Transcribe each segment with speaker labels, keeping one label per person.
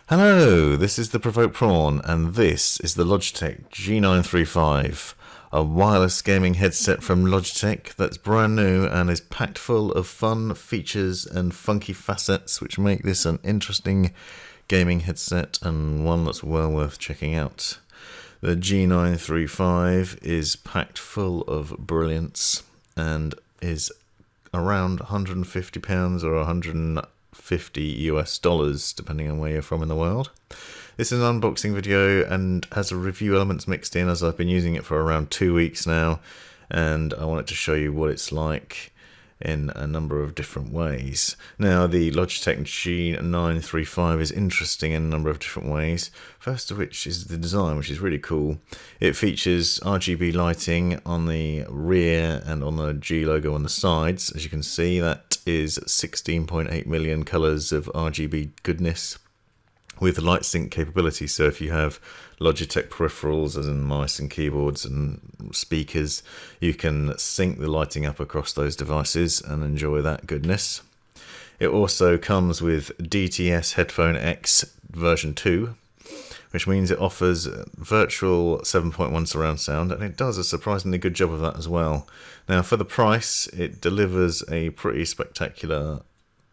Speaker 1: Hello, this is the Provoked Prawn, and this is the Logitech G935, a wireless gaming headset from Logitech that's brand new and is packed full of fun features and funky facets which make this an interesting gaming headset and one that's well worth checking out. The G935 is packed full of brilliance and is around £150 or $150 depending on where you're from in the world. This is an unboxing video and has a review elements mixed in, as I've been using it for around 2 weeks now, and I wanted to show you what it's like in a number of different ways. Now, the Logitech G935 is interesting in a number of different ways, first of which is the design, which is really cool. It features RGB lighting on the rear and on the G logo on the sides. As you can see, that is 16.8 million colours of RGB goodness with Lightsync capability. So if you have Logitech peripherals, as in mice and keyboards and speakers, you can sync the lighting up across those devices and enjoy that goodness. It also comes with DTS Headphone X version 2, which means it offers virtual 7.1 surround sound, and it does a surprisingly good job of that as well. Now, for the price, it delivers a pretty spectacular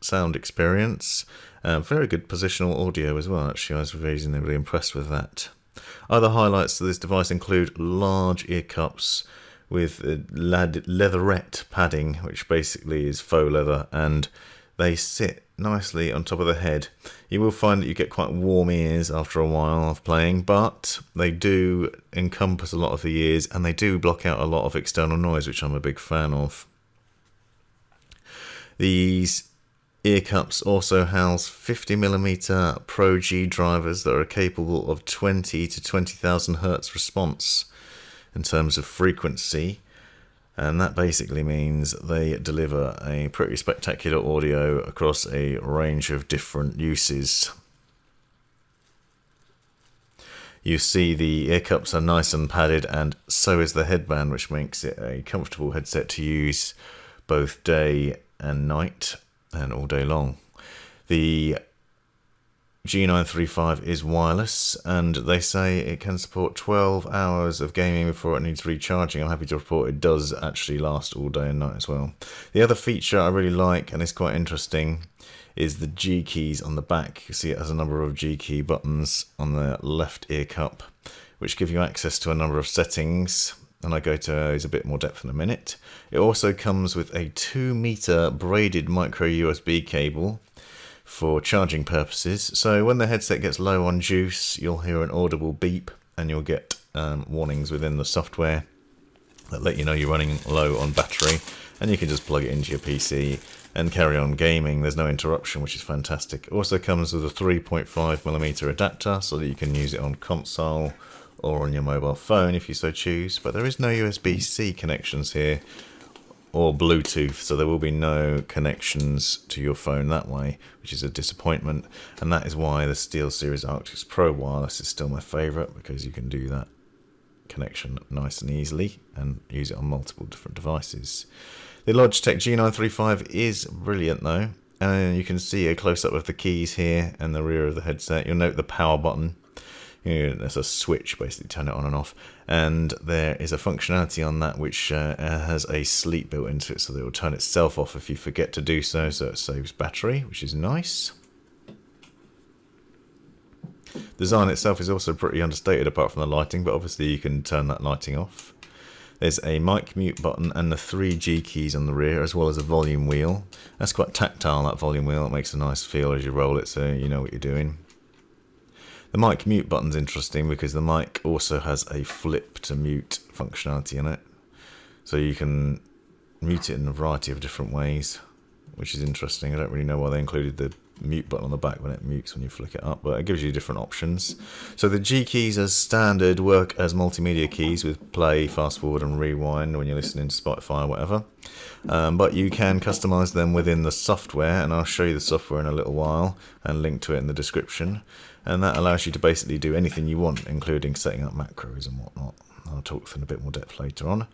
Speaker 1: sound experience. Very good positional audio as well, actually. I was reasonably impressed with that. Other highlights to this device include large ear cups with leatherette padding, which basically is faux leather, and they sit nicely on top of the head. You will find that you get quite warm ears after a while of playing, but they do encompass a lot of the ears, and they do block out a lot of external noise, which I'm a big fan of. These ear cups also house 50mm Pro G drivers that are capable of 20 to 20,000 Hz response in terms of frequency, and that basically means they deliver a pretty spectacular audio across a range of different uses. You see the ear cups are nice and padded, and so is the headband, which makes it a comfortable headset to use both day and night and all day long. The G935 is wireless, and they say it can support 12 hours of gaming before it needs recharging. I'm happy to report it does actually last all day and night as well. The other feature I really like, and it's quite interesting, is the G keys on the back. You see it has a number of G key buttons on the left ear cup, which give you access to a number of settings, and I go to those a bit more depth in a minute. It also comes with a 2-meter braided MicroUSB cable for charging purposes. So when the headset gets low on juice, you'll hear an audible beep, and you'll get warnings within the software that let you know you're running low on battery, and you can just plug it into your PC and carry on gaming. There's no interruption, which is fantastic. It also comes with a 3.5mm adapter so that you can use it on console or on your mobile phone if you so choose, but there is no USB-C connections here or Bluetooth, so there will be no connections to your phone that way, which is a disappointment, and that is why the SteelSeries Arctis Pro Wireless is still my favourite, because you can do that connection nice and easily and use it on multiple different devices. The Logitech G935 is brilliant though, and you can see a close-up of the keys here and the rear of the headset. You'll note the power button. There's a switch, basically turn it on and off, and there is a functionality on that which has a sleep built into it, so that it will turn itself off if you forget to do so, so it saves battery, which is nice. The design itself is also pretty understated apart from the lighting, but obviously you can turn that lighting off. There's a mic mute button and the 3 G keys on the rear, as well as a volume wheel. That's quite tactile, that volume wheel. It makes a nice feel as you roll it, so you know what you're doing. The mic mute button's interesting because the mic also has a flip to mute functionality in it. So you can mute it in a variety of different ways, which is interesting. I don't really know why they included the mute button on the back when it mutes when you flick it up, but it gives you different options. So the G keys as standard work as multimedia keys with play, fast forward and rewind when you're listening to Spotify or whatever. But you can customize them within the software, and I'll show you the software in a little while and link to it in the description. And that allows you to basically do anything you want, including setting up macros and whatnot. I'll talk in a bit more depth later on.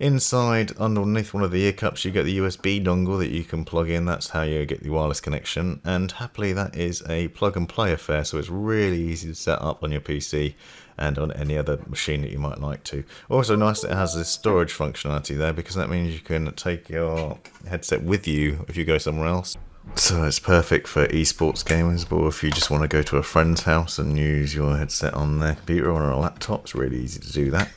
Speaker 1: Inside, underneath one of the ear cups, you get the USB dongle that you can plug in. That's how you get the wireless connection. And and happily that is a plug and play affair, so it's really easy to set up on your PC and on any other machine that you might like to. Also nice that it has this storage functionality there, because that means you can take your headset with you if you go somewhere else. So it's perfect for esports gamers, but if you just want to go to a friend's house and use your headset on their computer or on a laptop, it's really easy to do that.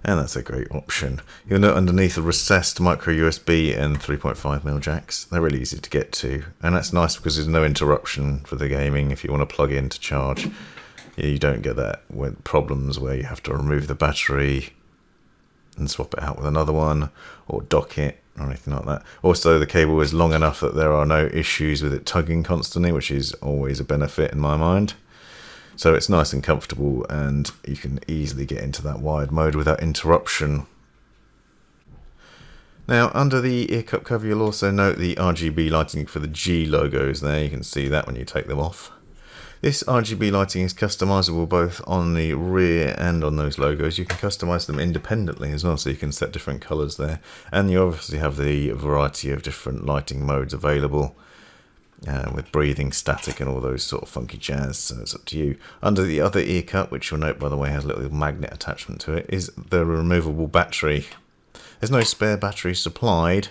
Speaker 1: And that's a great option. You'll note underneath the recessed MicroUSB and 3.5mm jacks. They're really easy to get to, and that's nice because there's no interruption for the gaming. If you want to plug in to charge, you don't get that with problems where you have to remove the battery and swap it out with another one, or dock it or anything like that. Also, the cable is long enough that there are no issues with it tugging constantly, which is always a benefit in my mind. So it's nice and comfortable, and you can easily get into that wired mode without interruption. Now, under the ear cup cover, you'll also note the RGB lighting for the G logos there. You can see that when you take them off. This RGB lighting is customizable both on the rear and on those logos. You can customize them independently as well, so you can set different colors there. And you obviously have the variety of different lighting modes available. With breathing, static and all those sort of funky jazz, so it's up to you. Under the other ear cup, which you'll note by the way has a little magnet attachment to it, is the removable battery. There's no spare battery supplied,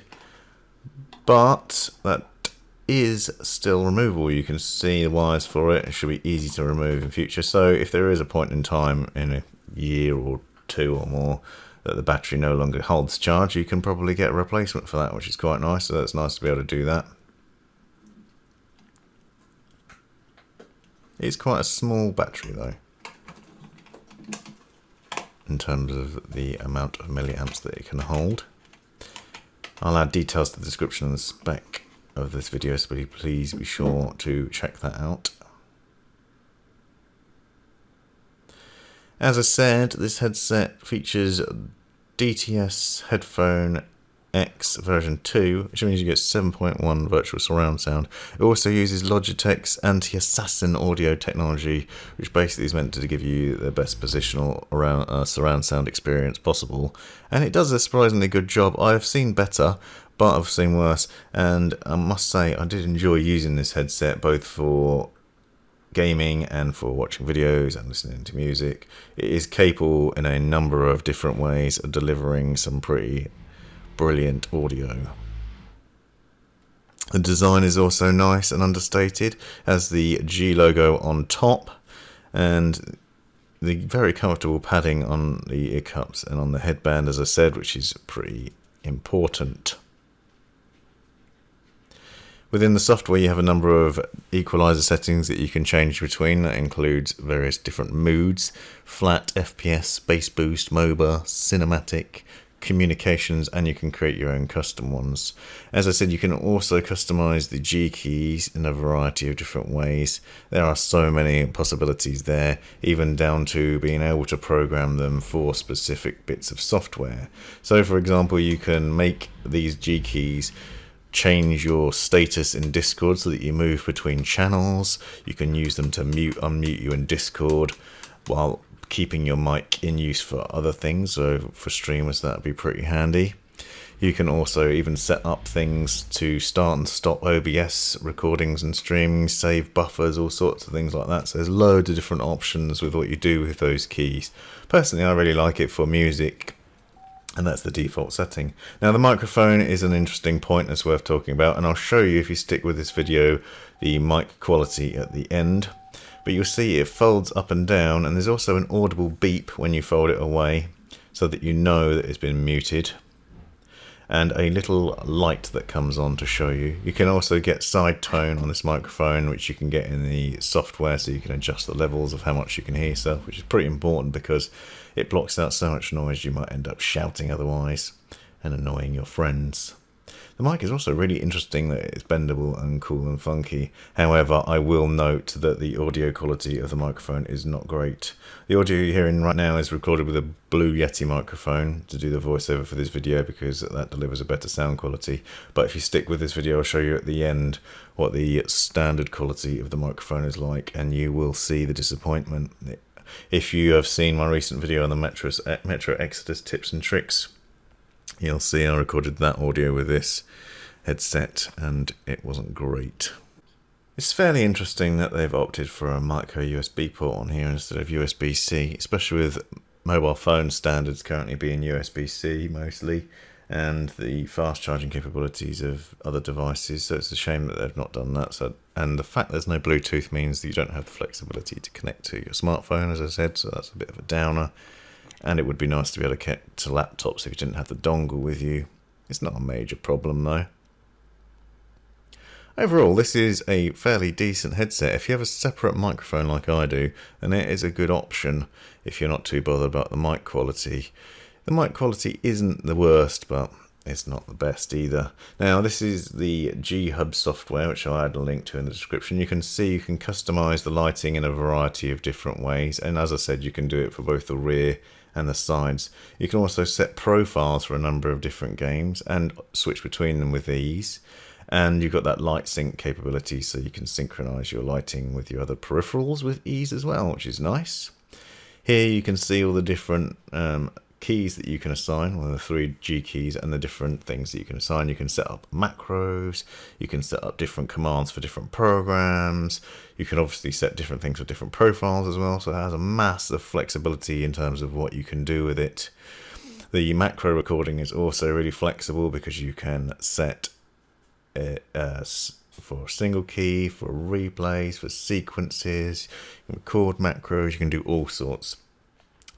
Speaker 1: but that is still removable. You can see the wires for it. It should be easy to remove in future, so if there is a point in time in a year or two or more that the battery no longer holds charge, you can probably get a replacement for that, which is quite nice. So that's nice to be able to do that. It's quite a small battery though, in terms of the amount of milliamps that it can hold. I'll add details to the description and the spec of this video, so please be sure to check that out. As I said, this headset features DTS Headphone X version 2, which means you get 7.1 virtual surround sound. It also uses Logitech's anti-assassin audio technology, which basically is meant to give you the best positional around surround sound experience possible, and it does a surprisingly good job. I've seen better, but I've seen worse, and I must say I did enjoy using this headset both for gaming and for watching videos and listening to music. It is capable in a number of different ways of delivering some pretty brilliant audio. The design is also nice and understated, as the G logo on top and the very comfortable padding on the ear cups and on the headband, as I said, which is pretty important. Within the software you have a number of equalizer settings that you can change between. That includes various different moods: flat, FPS, bass boost, MOBA, cinematic, communications, and you can create your own custom ones. As I said, you can also customize the G keys in a variety of different ways. There are so many possibilities there, even down to being able to program them for specific bits of software. So for example, you can make these G keys change your status in Discord so that you move between channels. You can use them to mute, unmute you in Discord while keeping your mic in use for other things, so for streamers that would be pretty handy. You can also even set up things to start and stop OBS recordings and streaming, save buffers, all sorts of things like that. So there's loads of different options with what you do with those keys. Personally, I really like it for music, and that's the default setting. Now the microphone is an interesting point that's worth talking about, and I'll show you, if you stick with this video, the mic quality at the end. But you'll see it folds up and down, and there's also an audible beep when you fold it away, so that you know that it's been muted, and a little light that comes on to show you. You can also get sidetone on this microphone, which you can get in the software, so you can adjust the levels of how much you can hear yourself, which is pretty important because it blocks out so much noise you might end up shouting otherwise and annoying your friends. The mic is also really interesting that it's bendable and cool and funky. However, I will note that the audio quality of the microphone is not great. The audio you're hearing right now is recorded with a Blue Yeti microphone to do the voiceover for this video, because that delivers a better sound quality. But if you stick with this video, I'll show you at the end what the standard quality of the microphone is like, and you will see the disappointment. If you have seen my recent video on the Metro Exodus tips and tricks, you'll see I recorded that audio with this, headset, and it wasn't great. It's fairly interesting that they've opted for a micro USB port on here instead of USB-C, especially with mobile phone standards currently being USB-C mostly, and the fast charging capabilities of other devices, so it's a shame that they've not done that. And the fact there's no Bluetooth means that you don't have the flexibility to connect to your smartphone, as I said, so that's a bit of a downer. And it would be nice to be able to connect to laptops if you didn't have the dongle with you. It's not a major problem though. Overall, this is a fairly decent headset. If you have a separate microphone like I do, then it is a good option if you're not too bothered about the mic quality. The mic quality isn't the worst, but it's not the best either. Now, this is the G-Hub software, which I'll add a link to in the description. You can see you can customize the lighting in a variety of different ways, and as I said, you can do it for both the rear and the sides. You can also set profiles for a number of different games and switch between them with ease. And you've got that Lightsync capability, so you can synchronize your lighting with your other peripherals with ease as well, which is nice. Here you can see all the different keys that you can assign, well, the 3 G keys and the different things that you can assign. You can set up macros, you can set up different commands for different programs, you can obviously set different things for different profiles as well, so it has a massive flexibility in terms of what you can do with it. The macro recording is also really flexible because you can set for single key, for replays, for sequences, you can record macros, you can do all sorts.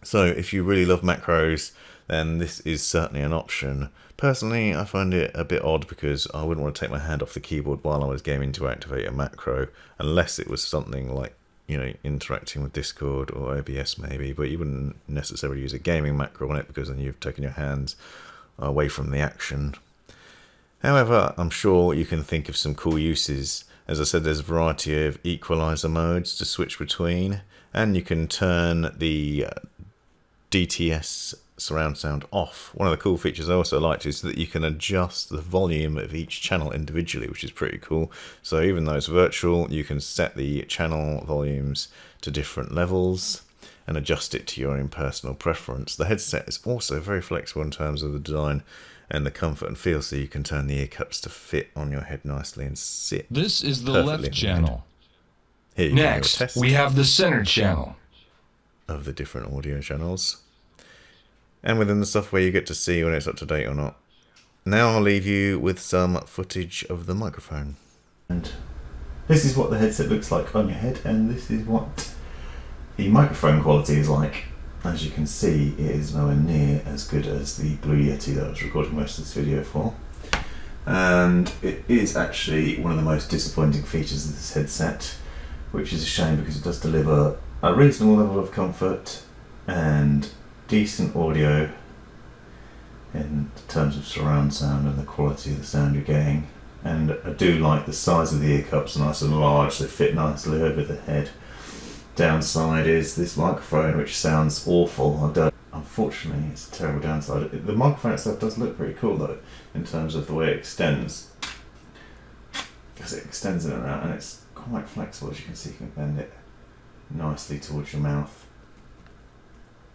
Speaker 1: So if you really love macros, then this is certainly an option. Personally, I find it a bit odd because I wouldn't want to take my hand off the keyboard while I was gaming to activate a macro, unless it was something like, you know, interacting with Discord or OBS maybe, but you wouldn't necessarily use a gaming macro on it because then you've taken your hands away from the action. However, I'm sure you can think of some cool uses. As I said, there's a variety of equalizer modes to switch between, and you can turn the DTS surround sound off. One of the cool features I also liked is that you can adjust the volume of each channel individually, which is pretty cool. So even though it's virtual, you can set the channel volumes to different levels and adjust it to your own personal preference. The headset is also very flexible in terms of the design and the comfort and feel, so you can turn the ear cups to fit on your head nicely and sit.
Speaker 2: This is the left channel.
Speaker 1: Here you
Speaker 2: Next,
Speaker 1: go,
Speaker 2: we have the center channel
Speaker 1: of the different audio channels. And within the software you get to see when it's up to date or not. Now I'll leave you with some footage of the microphone. And this is what the headset looks like on your head, and this is what the microphone quality is like. As you can see, it is nowhere near as good as the Blue Yeti that I was recording most of this video for. And it is actually one of the most disappointing features of this headset, which is a shame because it does deliver a reasonable level of comfort and decent audio in terms of surround sound and the quality of the sound you're getting. And I do like the size of the ear cups, nice and large, they fit nicely over the head. Downside is this microphone, which sounds awful. Unfortunately, it's a terrible downside. The microphone itself does look pretty cool though, in terms of the way it extends, because it extends in and out, and it's quite flexible. As you can see, you can bend it nicely towards your mouth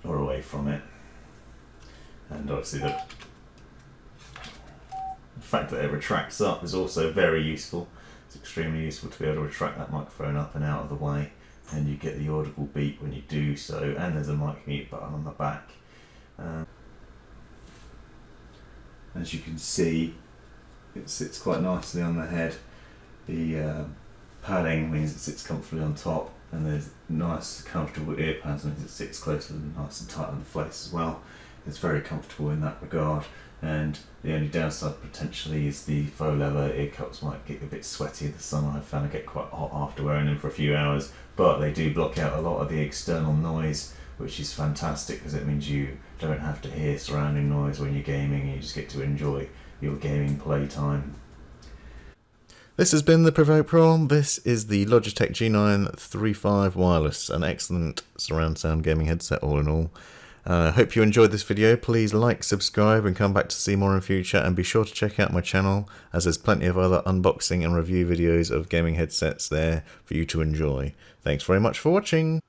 Speaker 1: or away from it, and obviously the fact that it retracts up is also very useful. It's extremely useful to be able to retract that microphone up and out of the way, and you get the audible beep when you do so, and there's a mic mute button on the back. As you can see, it sits quite nicely on the head. The padding means it sits comfortably on top, and there's nice comfortable ear pads means it sits close and nice and tight on the face as well. It's very comfortable in that regard, and the only downside potentially is the faux leather ear cups might get a bit sweaty in the summer. I found I get quite hot after wearing them for a few hours, but they do block out a lot of the external noise, which is fantastic because it means you don't have to hear surrounding noise when you're gaming, and you just get to enjoy your gaming playtime. This has been the Provoke Pro. This is the Logitech G935 wireless, an excellent surround sound gaming headset all in all. I hope you enjoyed this video. Please like, subscribe and come back to see more in future, and be sure to check out my channel as there's plenty of other unboxing and review videos of gaming headsets there for you to enjoy. Thanks very much for watching.